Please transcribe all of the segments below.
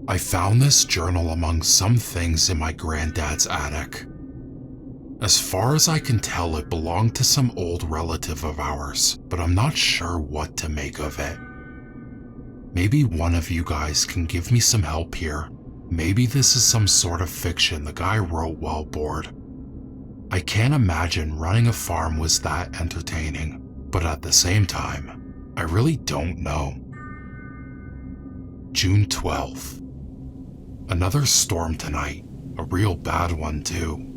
I found this journal among some things in my granddad's attic. As far as I can tell, it belonged to some old relative of ours, but I'm not sure what to make of it. Maybe one of you guys can give me some help here. Maybe this is some sort of fiction the guy wrote while bored. I can't imagine running a farm was that entertaining, but at the same time, I really don't know. June 12th. Another storm tonight, a real bad one too.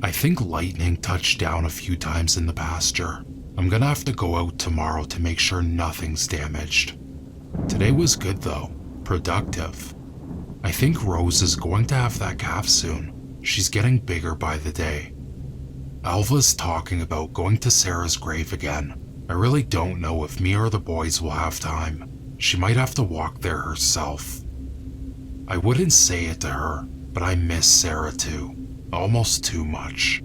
I think lightning touched down a few times in the pasture. I'm gonna have to go out tomorrow to make sure nothing's damaged. Today was good though, productive. I think Rose is going to have that calf soon. She's getting bigger by the day. Alva's talking about going to Sarah's grave again. I really don't know if me or the boys will have time. She might have to walk there herself. I wouldn't say it to her, but I miss Sarah too. Almost too much.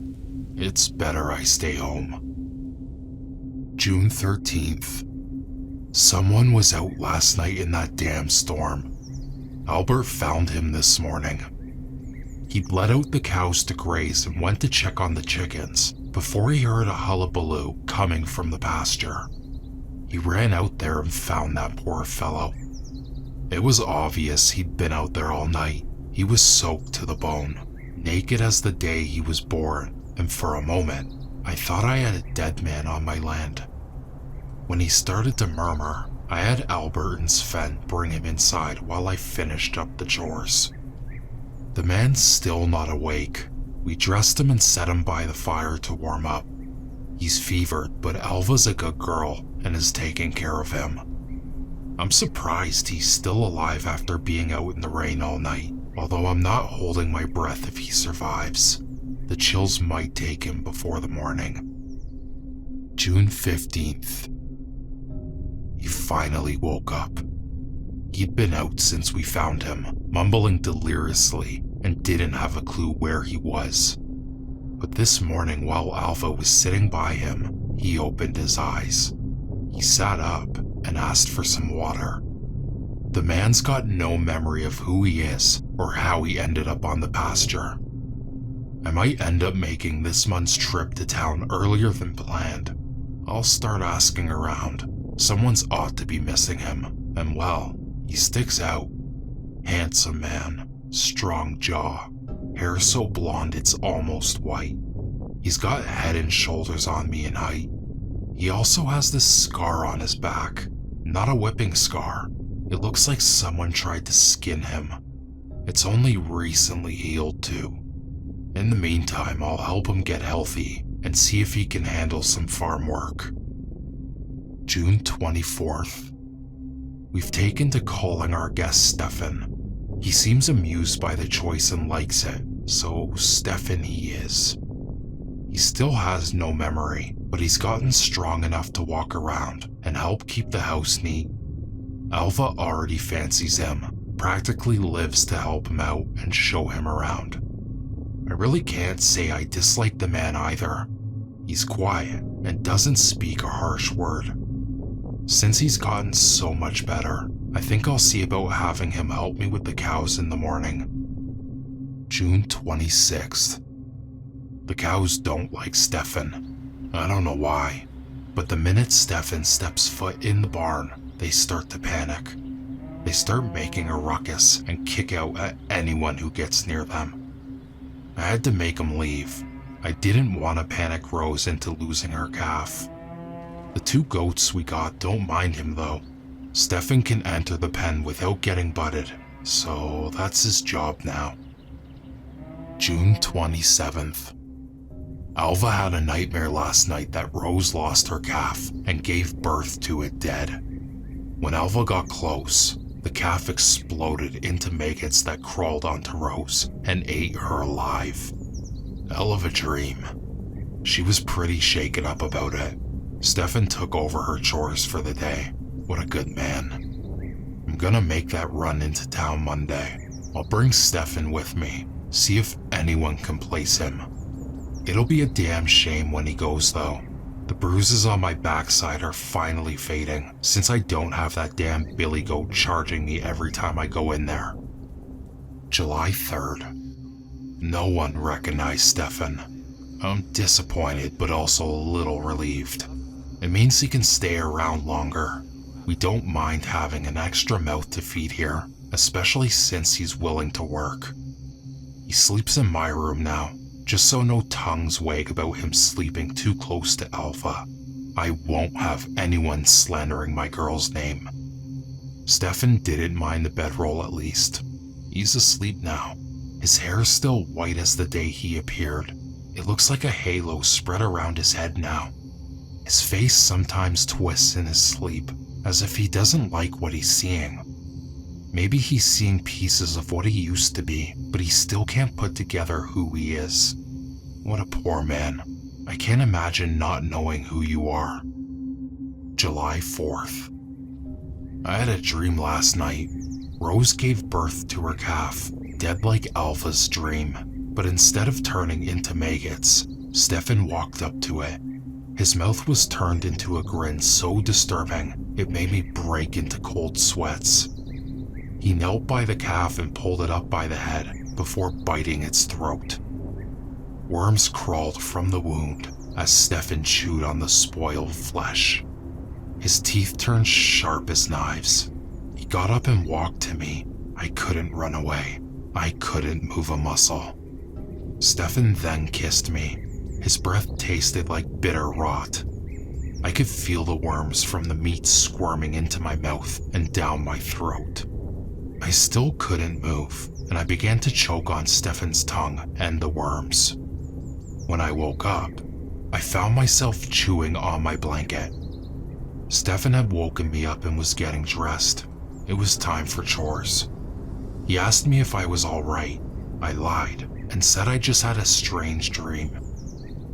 It's better I stay home. June 13th. Someone was out last night in that damn storm. Albert found him this morning. He'd let out the cows to graze and went to check on the chickens before he heard a hullabaloo coming from the pasture. He ran out there and found that poor fellow. It was obvious he'd been out there all night. He was soaked to the bone, naked as the day he was born, and for a moment, I thought I had a dead man on my land. When he started to murmur, I had Albert and Sven bring him inside while I finished up the chores. The man's still not awake. We dressed him and set him by the fire to warm up. He's fevered, but Alva's a good girl and is taking care of him. I'm surprised he's still alive after being out in the rain all night, although I'm not holding my breath if he survives. The chills might take him before the morning. June 15th. He finally woke up. He'd been out since we found him, mumbling deliriously, and didn't have a clue where he was. But this morning, while Alva was sitting by him, he opened his eyes. He sat up and asked for some water. The man's got no memory of who he is or how he ended up on the pasture. I might end up making this month's trip to town earlier than planned. I'll start asking around. Someone's ought to be missing him, and well, he sticks out. Handsome man, strong jaw, hair so blonde it's almost white. He's got head and shoulders on me in height. He also has this scar on his back, not a whipping scar. It looks like someone tried to skin him. It's only recently healed too. In the meantime, I'll help him get healthy and see if he can handle some farm work. June 24th. We've taken to calling our guest Stefan. He seems amused by the choice and likes it, so Stefan he is. He still has no memory, but he's gotten strong enough to walk around and help keep the house neat. Alva already fancies him, practically lives to help him out and show him around. I really can't say I dislike the man either. He's quiet and doesn't speak a harsh word. Since he's gotten so much better, I think I'll see about having him help me with the cows in the morning. June 26th. The cows don't like Stefan. I don't know why, but the minute Stefan steps foot in the barn, they start to panic. They start making a ruckus and kick out at anyone who gets near them. I had to make them leave. I didn't want to panic Rose into losing her calf. The two goats we got don't mind him though. Stefan can enter the pen without getting butted, so that's his job now. June 27th. Alva had a nightmare last night that Rose lost her calf and gave birth to it dead. When Alva got close, the calf exploded into maggots that crawled onto Rose and ate her alive. Hell of a dream. She was pretty shaken up about it. Stefan took over her chores for the day. What a good man. I'm gonna make that run into town Monday. I'll bring Stefan with me, see if anyone can place him. It'll be a damn shame when he goes though. The bruises on my backside are finally fading since I don't have that damn billy goat charging me every time I go in there. July 3rd. No one recognized Stefan. I'm disappointed, but also a little relieved. It means he can stay around longer. We don't mind having an extra mouth to feed here, especially since he's willing to work. He sleeps in my room now, just so no tongues wag about him sleeping too close to Alpha. I won't have anyone slandering my girl's name. Stefan didn't mind the bedroll at least. He's asleep now. His hair is still white as the day he appeared. It looks like a halo spread around his head now. His face sometimes twists in his sleep, as if he doesn't like what he's seeing. Maybe he's seeing pieces of what he used to be, but he still can't put together who he is. What a poor man. I can't imagine not knowing who you are. July 4th. I had a dream last night. Rose gave birth to her calf, dead like Alpha's dream, but instead of turning into maggots, Stefan walked up to it. His mouth was turned into a grin so disturbing, it made me break into cold sweats. He knelt by the calf and pulled it up by the head before biting its throat. Worms crawled from the wound as Stefan chewed on the spoiled flesh. His teeth turned sharp as knives. He got up and walked to me. I couldn't run away. I couldn't move a muscle. Stefan then kissed me. His breath tasted like bitter rot. I could feel the worms from the meat squirming into my mouth and down my throat. I still couldn't move, and I began to choke on Stefan's tongue and the worms. When I woke up, I found myself chewing on my blanket. Stefan had woken me up and was getting dressed. It was time for chores. He asked me if I was all right. I lied and said I just had a strange dream.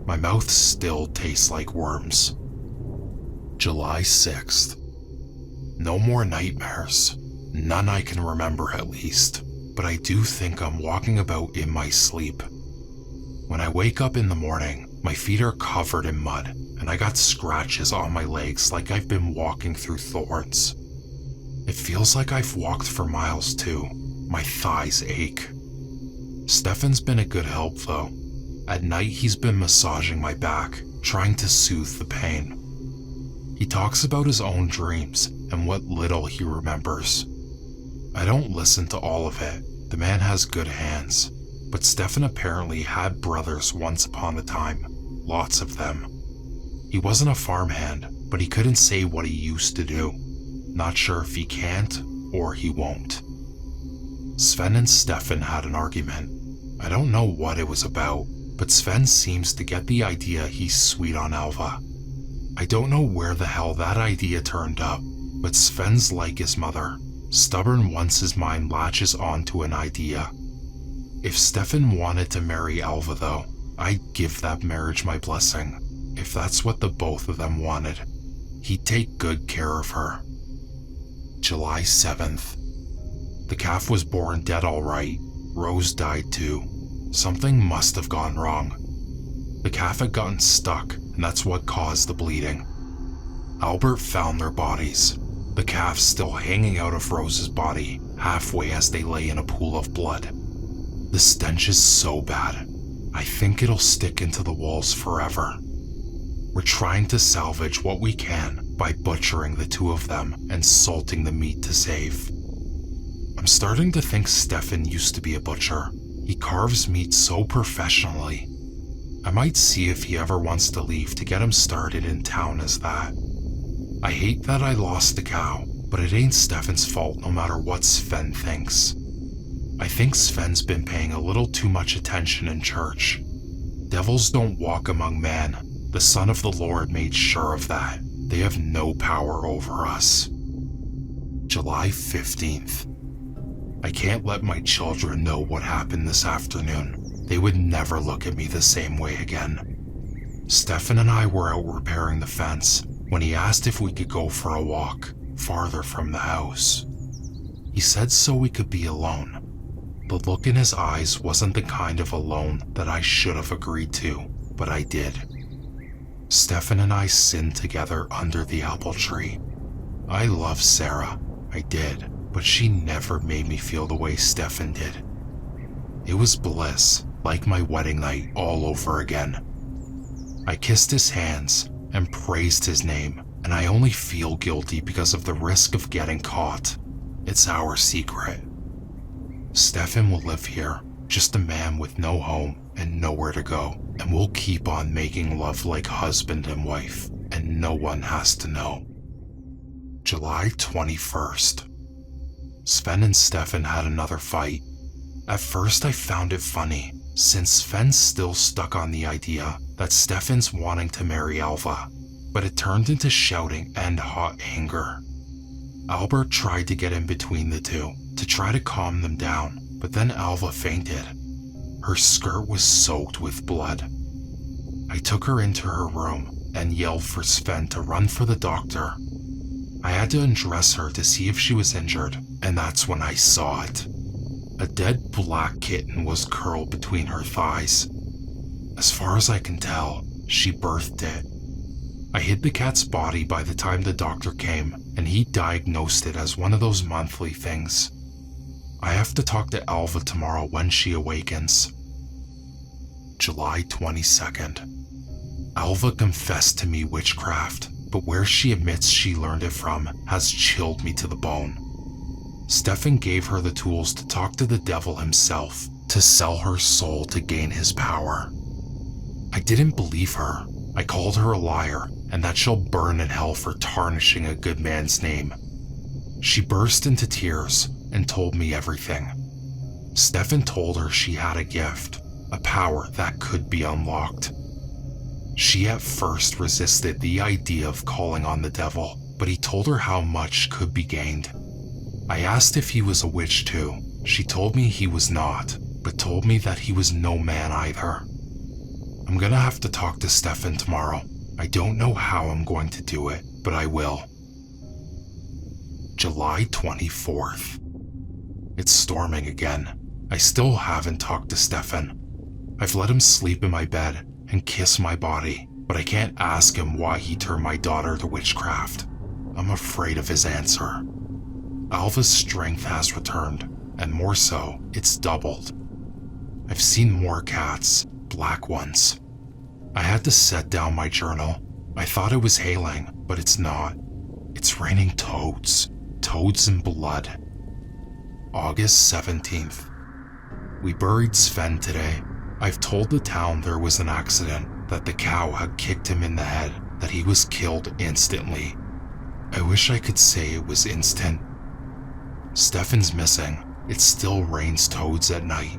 My mouth still tastes like worms. July 6th. No more nightmares. None I can remember at least, but I do think I'm walking about in my sleep. When I wake up in the morning, my feet are covered in mud, and I got scratches on my legs like I've been walking through thorns. It feels like I've walked for miles too. My thighs ache. Stefan's been a good help though. At night he's been massaging my back, trying to soothe the pain. He talks about his own dreams and what little he remembers. I don't listen to all of it. The man has good hands. But Stefan apparently had brothers once upon a time. Lots of them. He wasn't a farmhand, but he couldn't say what he used to do. Not sure if he can't or he won't. Sven and Stefan had an argument. I don't know what it was about, but Sven seems to get the idea he's sweet on Alva. I don't know where the hell that idea turned up, but Sven's like his mother, stubborn once his mind latches onto an idea. If Stefan wanted to marry Alva though, I'd give that marriage my blessing. If that's what the both of them wanted, he'd take good care of her. July 7th. The calf was born dead alright. Rose died too. Something must have gone wrong. The calf had gotten stuck, and that's what caused the bleeding. Albert found their bodies. The calf still hanging out of Rose's body, halfway as they lay in a pool of blood. The stench is so bad. I think it'll stick into the walls forever. We're trying to salvage what we can by butchering the two of them and salting the meat to save. I'm starting to think Stefan used to be a butcher. He carves meat so professionally. I might see if he ever wants to leave to get him started in town as that. I hate that I lost the cow, but it ain't Stefan's fault no matter what Sven thinks. I think Sven's been paying a little too much attention in church. Devils don't walk among men. The Son of the Lord made sure of that. They have no power over us. July 15th. I can't let my children know what happened this afternoon. They would never look at me the same way again. Stefan and I were out repairing the fence when he asked if we could go for a walk farther from the house. He said so we could be alone. The look in his eyes wasn't the kind of alone that I should have agreed to, but I did. Stefan and I sinned together under the apple tree. I love Sarah, I did, but she never made me feel the way Stefan did. It was bliss, like my wedding night all over again. I kissed his hands and praised his name, and I only feel guilty because of the risk of getting caught. It's our secret. Stefan will live here, just a man with no home and nowhere to go, and we'll keep on making love like husband and wife, and no one has to know. July 21st. Sven and Stefan had another fight. At first I found it funny, since Sven's still stuck on the idea that Stefan's wanting to marry Alva, but it turned into shouting and hot anger. Albert tried to get in between the two to try to calm them down, but then Alva fainted. Her skirt was soaked with blood. I took her into her room and yelled for Sven to run for the doctor. I had to undress her to see if she was injured, and that's when I saw it. A dead black kitten was curled between her thighs. As far as I can tell, she birthed it. I hid the cat's body by the time the doctor came, and he diagnosed it as one of those monthly things. I have to talk to Alva tomorrow when she awakens. July 22nd. Alva confessed to me witchcraft, but where she admits she learned it from has chilled me to the bone. Stefan gave her the tools to talk to the devil himself, to sell her soul to gain his power. I didn't believe her. I called her a liar, and that she'll burn in hell for tarnishing a good man's name. She burst into tears and told me everything. Stefan told her she had a gift, a power that could be unlocked. She at first resisted the idea of calling on the devil, but he told her how much could be gained. I asked if he was a witch too. She told me he was not, but told me that he was no man either. I'm gonna have to talk to Stefan tomorrow. I don't know how I'm going to do it, but I will. July 24th. It's storming again. I still haven't talked to Stefan. I've let him sleep in my bed and kiss my body, but I can't ask him why he turned my daughter to witchcraft. I'm afraid of his answer. Alva's strength has returned, and more so, it's doubled. I've seen more cats, black ones. I had to set down my journal. I thought it was hailing, but it's not. It's raining toads. Toads and blood. August 17th. We buried Sven today. I've told the town there was an accident, that the cow had kicked him in the head, that he was killed instantly. I wish I could say it was instant. Stefan's missing. It still rains toads at night.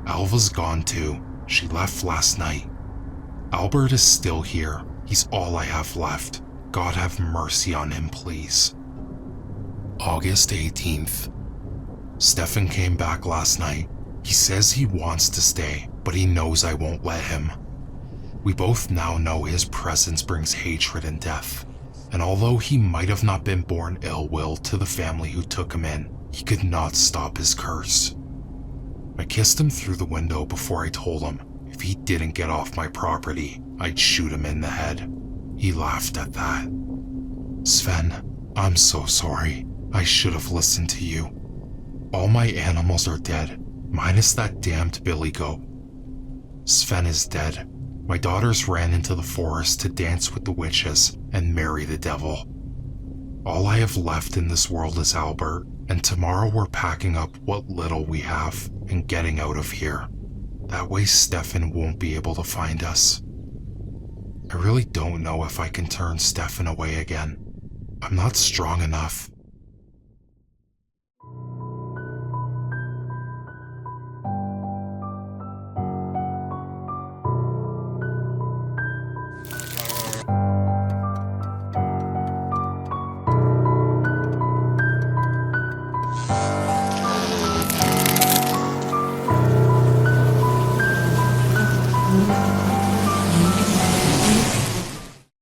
Alva's gone too. She left last night. Albert is still here. He's all I have left. God have mercy on him, please. August 18th. Stefan came back last night. He says he wants to stay, but he knows I won't let him. We both now know his presence brings hatred and death, and although he might have not been born ill will to the family who took him in, he could not stop his curse. I kissed him through the window before I told him if he didn't get off my property, I'd shoot him in the head. He laughed at that. Sven, I'm so sorry. I should have listened to you. All my animals are dead, minus that damned billy goat. Sven is dead. My daughters ran into the forest to dance with the witches and marry the devil. All I have left in this world is Albert, and tomorrow we're packing up what little we have and getting out of here. That way Stefan won't be able to find us. I really don't know if I can turn Stefan away again. I'm not strong enough.